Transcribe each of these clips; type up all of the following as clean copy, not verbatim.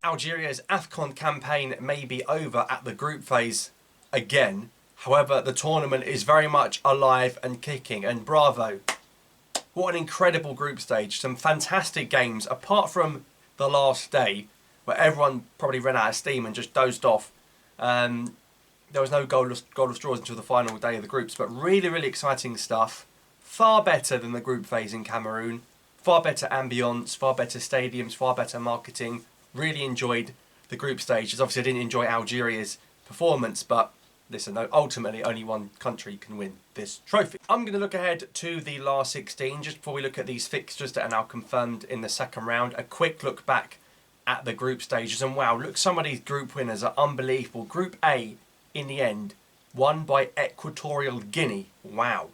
Algeria's Afcon campaign may be over at the group phase again. However, the tournament is very much alive and kicking, and bravo. What an incredible group stage. Some fantastic games, apart from the last day, where everyone probably ran out of steam and just dozed off. There was no goalless draws until the final day of the groups, but really, really exciting stuff. Far better than the group phase in Cameroon. Far better ambience, far better stadiums, far better marketing. Really enjoyed the group stages. Obviously, I didn't enjoy Algeria's performance, but listen, ultimately only one country can win this trophy. I'm going to look ahead to the last 16 just before we look at these fixtures that are now confirmed in the second round. A quick look back at the group stages, and wow, look, some of these group winners are unbelievable. Group A, in the end, won by Equatorial Guinea. Wow.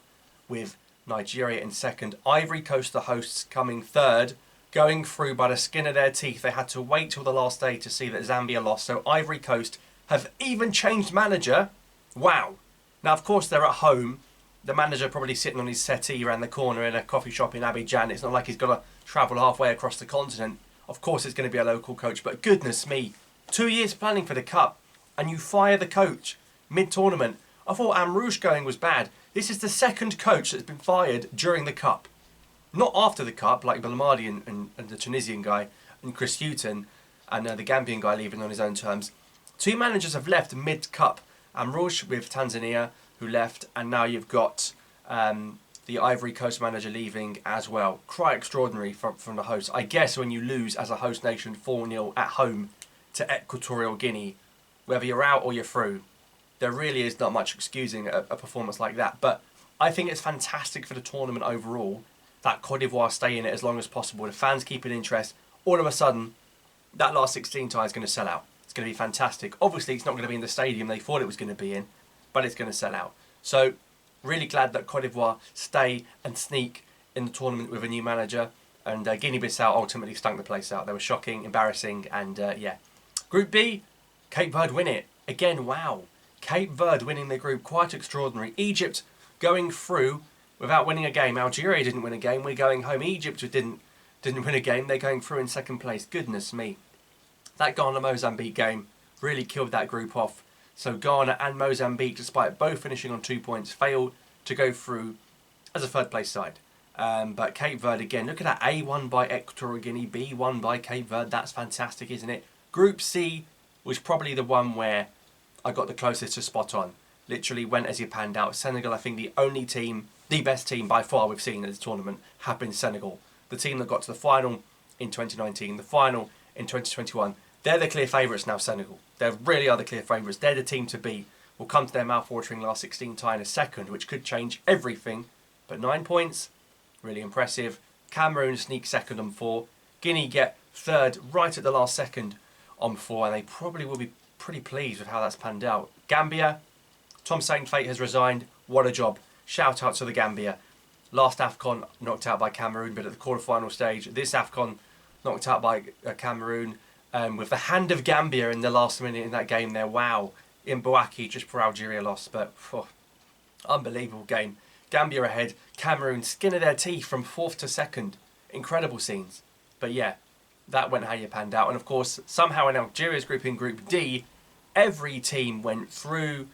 With Nigeria in second. Ivory Coast, the hosts, coming third. Going through by the skin of their teeth. They had to wait till the last day to see that Zambia lost. So Ivory Coast have even changed manager. Wow. Now, of course, they're at home. The manager probably sitting on his settee around the corner in a coffee shop in Abidjan. It's not like he's got to travel halfway across the continent. Of course, it's going to be a local coach. But goodness me, 2 years planning for the Cup, and you fire the coach mid-tournament. I thought Amrouche going was bad. This is the second coach that's been fired during the Cup. Not after the Cup, like Belmadi and the Tunisian guy, and Chris Hughton, and the Gambian guy leaving on his own terms. Two managers have left mid-Cup. Amrouche with Tanzania, who left, and now you've got the Ivory Coast manager leaving as well. Quite extraordinary from the host. I guess when you lose as a host nation 4-0 at home to Equatorial Guinea, whether you're out or you're through, there really is not much excusing a performance like that. But I think it's fantastic for the tournament overall that Cote d'Ivoire stay in it as long as possible. The fans keep an interest. All of a sudden, that last 16 tie is going to sell out. It's going to be fantastic. Obviously, it's not going to be in the stadium they thought it was going to be in, but it's going to sell out. So, really glad that Cote d'Ivoire stay and sneak in the tournament with a new manager. And Guinea-Bissau ultimately stunk the place out. They were shocking, embarrassing, and yeah. Group B, Cape Verde win it. Again, wow. Cape Verde winning the group, quite extraordinary. Egypt going through without winning a game. Algeria didn't win a game. We're going home. Egypt didn't win a game. They're going through in second place. Goodness me. That Ghana-Mozambique game really killed that group off. So Ghana and Mozambique, despite both finishing on 2 points, failed to go through as a third place side. But Cape Verde again, look at that. A won by Equatorial Guinea, B won by Cape Verde. That's fantastic, isn't it? Group C was probably the one where I got the closest to spot on. Literally went as it panned out. Senegal, I think the only team, the best team by far we've seen at this tournament, have been Senegal. The team that got to the final in 2019, the final in 2021. They're the clear favourites now, Senegal. They really are the clear favourites. They're the team to beat. We'll come to their mouth-watering last 16 tie in a second, which could change everything. But 9 points, really impressive. Cameroon sneak second on 4. Guinea get third right at the last second on 4, and they probably will be pretty pleased with how that's panned out. Gambia, Tom Saintfiet has resigned. What a job. Shout out to the Gambia. Last Afcon knocked out by Cameroon, but at the quarter-final stage, this Afcon knocked out by Cameroon. With the hand of Gambia in the last minute in that game there. Wow. In Bouaki just for Algeria lost, but unbelievable game. Gambia ahead. Cameroon skin of their teeth from 4th to 2nd. Incredible scenes. But yeah, that went how you panned out. And of course, somehow in Algeria's group, in Group D, every team went through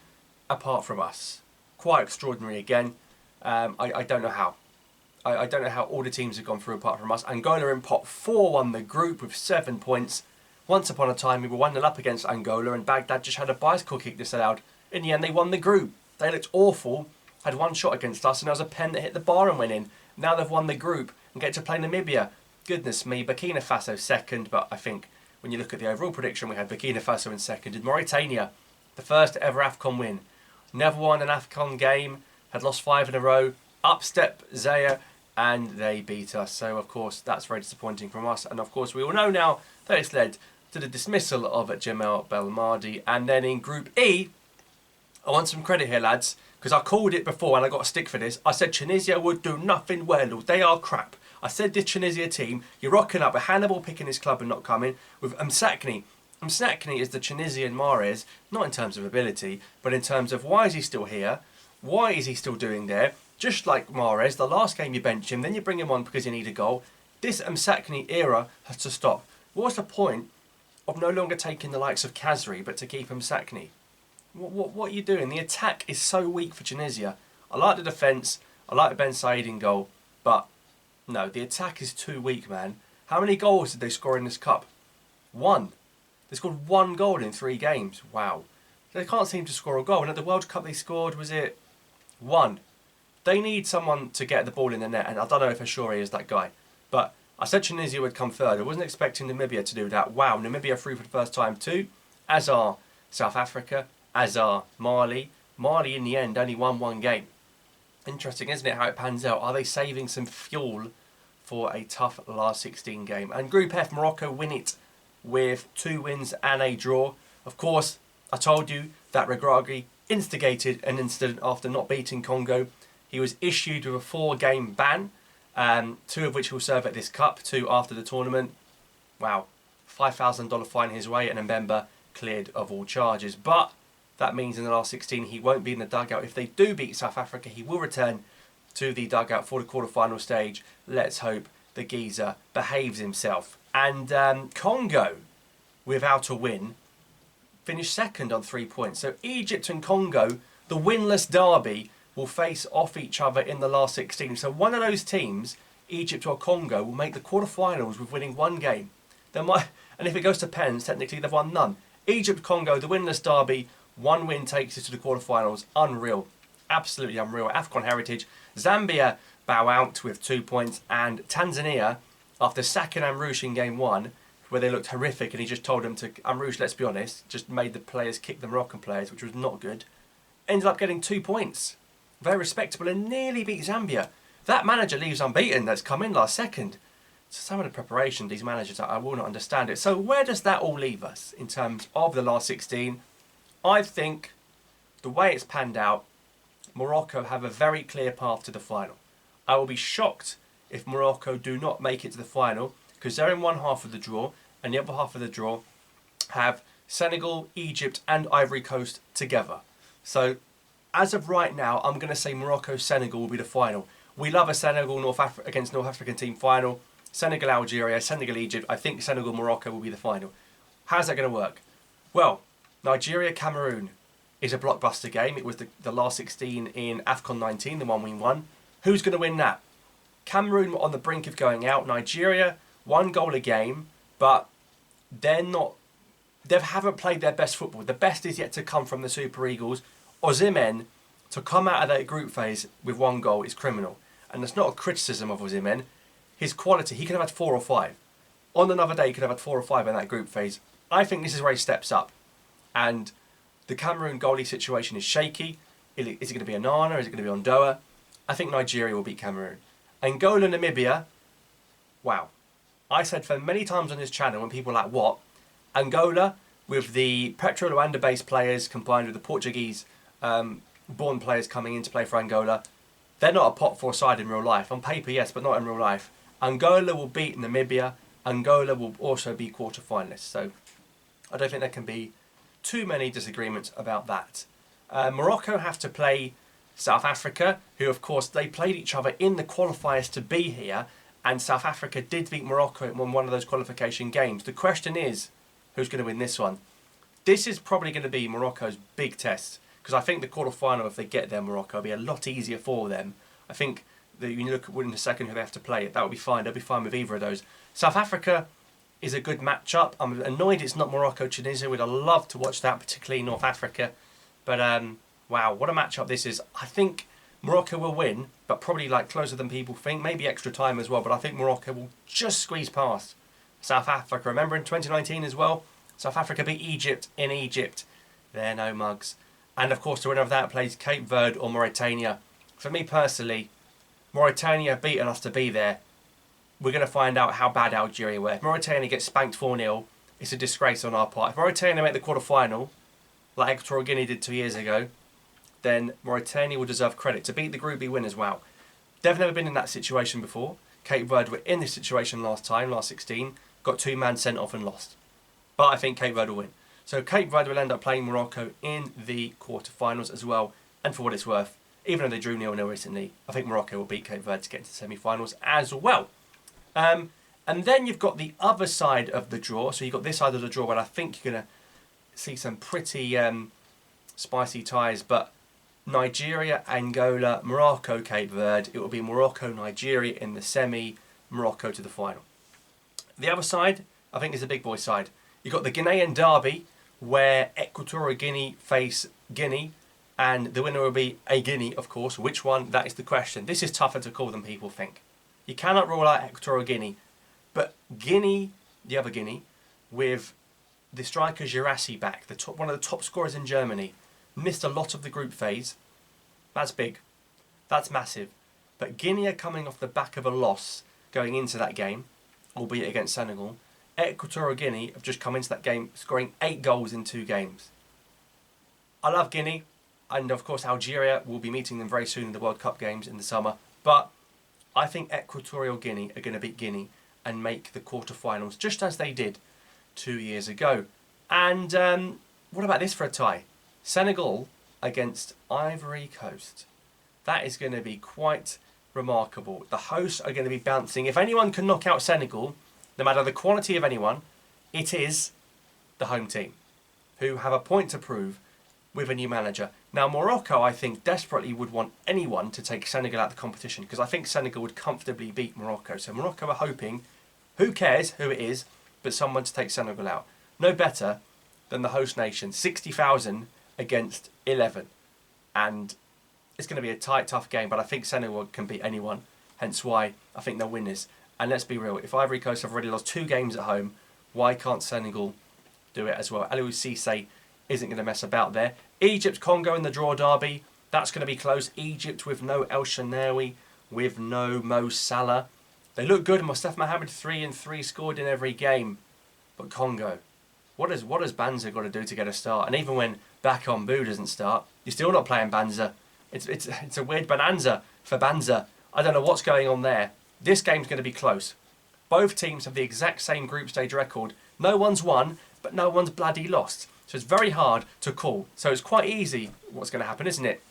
apart from us. Quite extraordinary again. I don't know how. I don't know how all the teams have gone through apart from us. Angola in pot 4 won the group with 7 points. Once upon a time, we were 1-0 up against Angola, and Baghdad just had a bicycle kick disallowed. In the end, they won the group. They looked awful, had one shot against us, and there was a pen that hit the bar and went in. Now they've won the group and get to play Namibia. Goodness me, Burkina Faso second, but I think when you look at the overall prediction, we had Burkina Faso in second. And Mauritania, the first ever Afcon win. Never won an Afcon game, had lost 5 in a row. Up step Zaire, and they beat us. So, of course, that's very disappointing from us. And, of course, we all know now that it's led to the dismissal of Jamel Belmadi. And then in Group E, I want some credit here, lads, because I called it before and I got a stick for this. I said Tunisia would do nothing well. They are crap. I said this Tunisia team, you're rocking up with Hannibal picking his club and not coming, with Msakni Msakni is the Tunisian Mahrez, not in terms of ability, but in terms of why is he still here? Why is he still doing there? Just like Mahrez, the last game you bench him, then you bring him on because you need a goal. This Msakni era has to stop. What's the point of no longer taking the likes of Kazri, but to keep Msakni? What are you doing? The attack is so weak for Tunisia. I like the defence, I like Ben Said in goal, but no, the attack is too weak, man. How many goals did they score in this cup? 1. They scored 1 goal in 3 games. Wow. They can't seem to score a goal. And at the World Cup they scored, was it 1? They need someone to get the ball in the net, and I don't know if Ashuri is that guy. But I said Tunisia would come third. I wasn't expecting Namibia to do that. Wow, Namibia through for the first time too, as are South Africa, as are Mali. Mali in the end only won 1 game. Interesting, isn't it, how it pans out? Are they saving some fuel for a tough last 16 game? And Group F, Morocco win it with 2 wins and a draw. Of course, I told you that Regragui instigated an incident after not beating Congo. He was issued with a 4-game ban, 2 of which he'll serve at this cup, 2 after the tournament. Wow, $5,000 fine his way, and Mbemba cleared of all charges. But that means in the last 16 he won't be in the dugout. If they do beat South Africa, he will return to the dugout for the quarter-final stage. Let's hope the geezer behaves himself. And Congo, without a win, finished second on 3 points. So Egypt and Congo, the winless derby, will face off each other in the last 16. So one of those teams, Egypt or Congo, will make the quarterfinals with winning 1 game. And if it goes to pens, technically they've won none. Egypt, Congo, the winless derby, 1 win takes us to the quarterfinals. Unreal. Absolutely unreal. Afcon heritage. Zambia bow out with 2 points. And Tanzania, after sacking Amrouche in game 1, where they looked horrific and he just told them to, Amrouche, let's be honest, just made the players kick the Moroccan players, which was not good, ended up getting 2 points. Very respectable, and nearly beat Zambia. That manager leaves unbeaten that's come in last second. So some of the preparation, these managers, I will not understand it. So where does that all leave us in terms of the last 16? I think the way it's panned out, Morocco have a very clear path to the final. I will be shocked if Morocco do not make it to the final, because they're in one half of the draw, and the other half of the draw have Senegal, Egypt and Ivory Coast together. So as of right now, I'm going to say Morocco-Senegal will be the final. We love a Senegal against North African team final. Senegal-Algeria, Senegal-Egypt. I think Senegal-Morocco will be the final. How's that going to work? Well, Nigeria-Cameroon is a blockbuster game. It was the last 16 in Afcon 19, the one we won. Who's going to win that? Cameroon were on the brink of going out. Nigeria, 1 goal a game, but they haven't played their best football. The best is yet to come from the Super Eagles. Osimhen, to come out of that group phase with 1 goal is criminal. And it's not a criticism of Osimhen. His quality, he could have had 4 or 5. On another day, he could have had 4 or 5 in that group phase. I think this is where he steps up. And the Cameroon goalie situation is shaky. Is it going to be Onana? Is it going to be Ondoa? I think Nigeria will beat Cameroon. Angola, Namibia. Wow. I said for many times on this channel when people were like, what? Angola, with the Petro Luanda-based players combined with the Portuguese born players coming in to play for Angola, they're not a pot 4 side in real life. On paper, yes, but not in real life. Angola will beat Namibia. Angola will also be quarter-finalists. So I don't think there can be too many disagreements about that. Morocco have to play South Africa, who of course they played each other in the qualifiers to be here, and South Africa did beat Morocco in one of those qualification games. The question is, who's going to win this one? This is probably going to be Morocco's big test, because I think the quarter-final, if they get there, Morocco, will be a lot easier for them. I think that you look in a second who they have to play, that will be fine. They'll be fine with either of those. South Africa is a good matchup. I'm annoyed it's not Morocco-Tunisia. We'd have loved to watch that, particularly North Africa. But wow, what a matchup this is. I think Morocco will win, but probably like closer than people think. Maybe extra time as well, but I think Morocco will just squeeze past South Africa. Remember in 2019 as well? South Africa beat Egypt in Egypt. They're no mugs. And of course, the winner of that plays Cape Verde or Mauritania. For me personally, Mauritania have beaten us to be there. We're going to find out how bad Algeria were. If Mauritania gets spanked 4-0, it's a disgrace on our part. If Mauritania make the quarter-final, like Equatorial Guinea did 2 years ago, then Mauritania will deserve credit. To beat the Group B winners, wow. They've never been in that situation before. Cape Verde were in this situation last time, last 16, got 2 man sent off and lost. but I think Cape Verde will win. So Cape Verde will end up playing Morocco in the quarterfinals as well. And for what it's worth, even though they drew 0-0 recently, I think Morocco will beat Cape Verde to get into the semi-finals as well. And then you've got the other side of the draw. So you've got this side of the draw where I think you're going to see some pretty spicy ties. But Nigeria, Angola, Morocco, Cape Verde. It will be Morocco, Nigeria in the semi, Morocco to the final. The other side, I think, is the big boy side. You've got the Guinean derby where Equatorial Guinea face Guinea. And the winner will be a Guinea, of course. Which one? That is the question. This is tougher to call than people think. You cannot rule out Equatorial Guinea. But Guinea, the other Guinea, with the striker Girassi back, one of the top scorers in Germany, missed a lot of the group phase. That's big. That's massive. But Guinea are coming off the back of a loss going into that game, albeit against Senegal. Equatorial Guinea have just come into that game scoring 8 goals in 2 games. I love Guinea. And of course Algeria will be meeting them very soon in the World Cup games in the summer. But I think Equatorial Guinea are going to beat Guinea and make the quarterfinals just as they did 2 years ago. And what about this for a tie? Senegal against Ivory Coast. That is going to be quite remarkable. The hosts are going to be bouncing. If anyone can knock out Senegal, no matter the quality of anyone, it is the home team, who have a point to prove with a new manager. Now Morocco, I think, desperately would want anyone to take Senegal out of the competition because I think Senegal would comfortably beat Morocco. So Morocco are hoping, who cares who it is, but someone to take Senegal out. No better than the host nation, 60,000 against 11. And it's going to be a tight, tough game, but I think Senegal can beat anyone, hence why I think they'll win this. And let's be real, if Ivory Coast have already lost 2 games at home, why can't Senegal do it as well? Aliou Cisse isn't going to mess about there. Egypt, Congo in the draw derby. That's going to be close. Egypt with no El Shenawi, with no Mo Salah. They look good. Mustafa Mohamed 3 and 3 scored in every game. But Congo, what has Banza got to do to get a start? And even when Bakambu doesn't start, you're still not playing Banza. It's a weird bonanza for Banza. I don't know what's going on there. This game's going to be close. Both teams have the exact same group stage record. No one's won, but no one's bloody lost. So it's very hard to call. So it's quite easy what's going to happen, isn't it?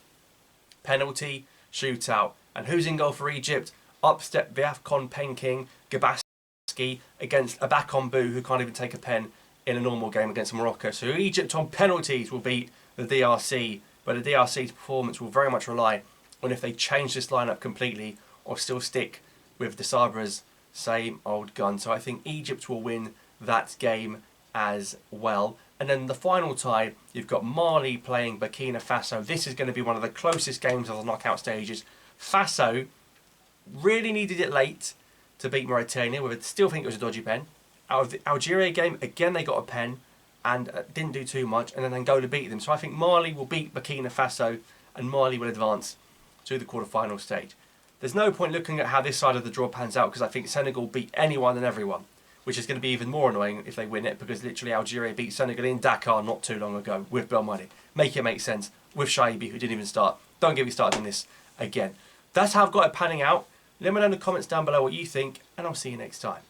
Penalty, shootout. And who's in goal for Egypt? Up step the Afcon pen king, Gabaski, against a Bakambu who can't even take a pen in a normal game against Morocco. So Egypt on penalties will beat the DRC. But the DRC's performance will very much rely on if they change this lineup completely or still stick with the Sabra's same old gun. So I think Egypt will win that game as well. And then the final tie, you've got Mali playing Burkina Faso. This is going to be one of the closest games of the knockout stages. Faso really needed it late to beat Mauritania. We still think it was a dodgy pen. Out of the Algeria game, again they got a pen and didn't do too much. And then Angola beat them. So I think Mali will beat Burkina Faso and Mali will advance to the quarterfinal stage. There's no point looking at how this side of the draw pans out because I think Senegal beat anyone and everyone, which is going to be even more annoying if they win it because literally Algeria beat Senegal in Dakar not too long ago with Belmadi. Make it make sense with Shaibi, who didn't even start. Don't get me started on this again. That's how I've got it panning out. Let me know in the comments down below what you think, and I'll see you next time.